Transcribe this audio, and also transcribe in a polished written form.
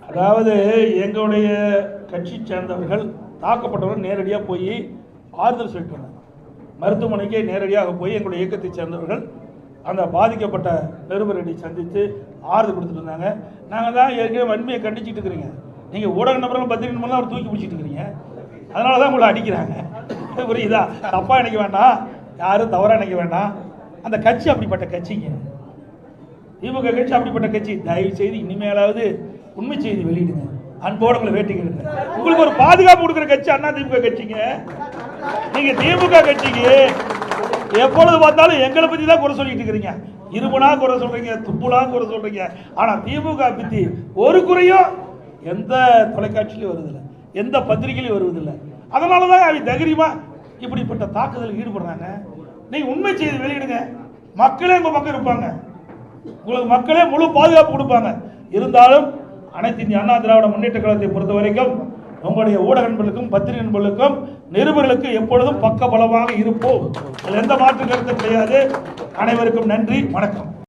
அதாவது எங்களுடைய கட்சி சேர்ந்தவர்கள் தாக்கப்பட்டவர்கள் நேரடியாக போய் ஆறுதல் சொல்லிட்டு வந்தாங்க. மருத்துவமனைக்கு நேரடியாக போய் எங்களுடைய இயக்கத்தை சேர்ந்தவர்கள் அந்த பாதிக்கப்பட்ட நிருபரை சந்தித்து ஆறுதல் கொடுத்துட்டு இருந்தாங்க. நாங்கள் தான் ஏற்கனவே வன்மையை கண்டிச்சுட்டு இருக்கிறீங்க. நீங்கள் ஊடக நபர்கள் பத்திரிகை அவர் தூக்கி பிடிச்சிட்டு இருக்கிறீங்க. அதனால தான் உங்களை அடிக்கிறாங்க. புரியுதா? தப்பாக நினைக்க வேண்டாம், யாரும் தவறாக நினைக்க வேண்டாம். அந்த கட்சி அப்படிப்பட்ட கட்சிங்க, திமுக கட்சி அப்படிப்பட்ட கட்சி. தயவு செய்து இனிமேலாவது உண்மை செய்தி வெளியிடுங்க. அன்போடு உங்களை வேட்டிக்கிறேன். உங்களுக்கு ஒரு பாதுகாப்பு கொடுக்குற கட்சி அண்ணா திமுக கட்சிங்க. நீங்க திமுக கட்சிக்கு எப்பொழுது பார்த்தாலும் எங்களை பத்தி தான் குறை சொல்லிட்டு இருக்கிறீங்க. இருமுனா குறை சொல்றீங்க, துப்புலா குறை சொல்றீங்க. ஆனா திமுக பத்தி ஒரு குறையும் எந்த தொலைக்காட்சியிலும் வருவதில்லை, எந்த பத்திரிகையிலும் வருவதில்லை. அதனாலதான் அவங்க தைரியமா இப்படிப்பட்ட தாக்குதல் ஈடுபடுறாங்க. நீங்க உண்மை செய்தி வெளியிடுங்க. மக்களே உங்க பக்கம் இருப்பாங்க, உங்களுக்கு மக்களே முழு பாதுகாப்பு கொடுப்பாங்க. இருந்தாலும் அனைத்து இந்திய அண்ணா திராவிட முன்னேற்ற கழகத்தை பொறுத்த வரைக்கும் உங்களுடைய ஊடக நண்பர்களுக்கும் பத்திரிகை நண்பர்களுக்கும் நிருபர்களுக்கு எப்பொழுதும் பக்க பலமாக இருப்போம். எந்த மாற்று கருத்தும் கிடையாது. அனைவருக்கும் நன்றி, வணக்கம்.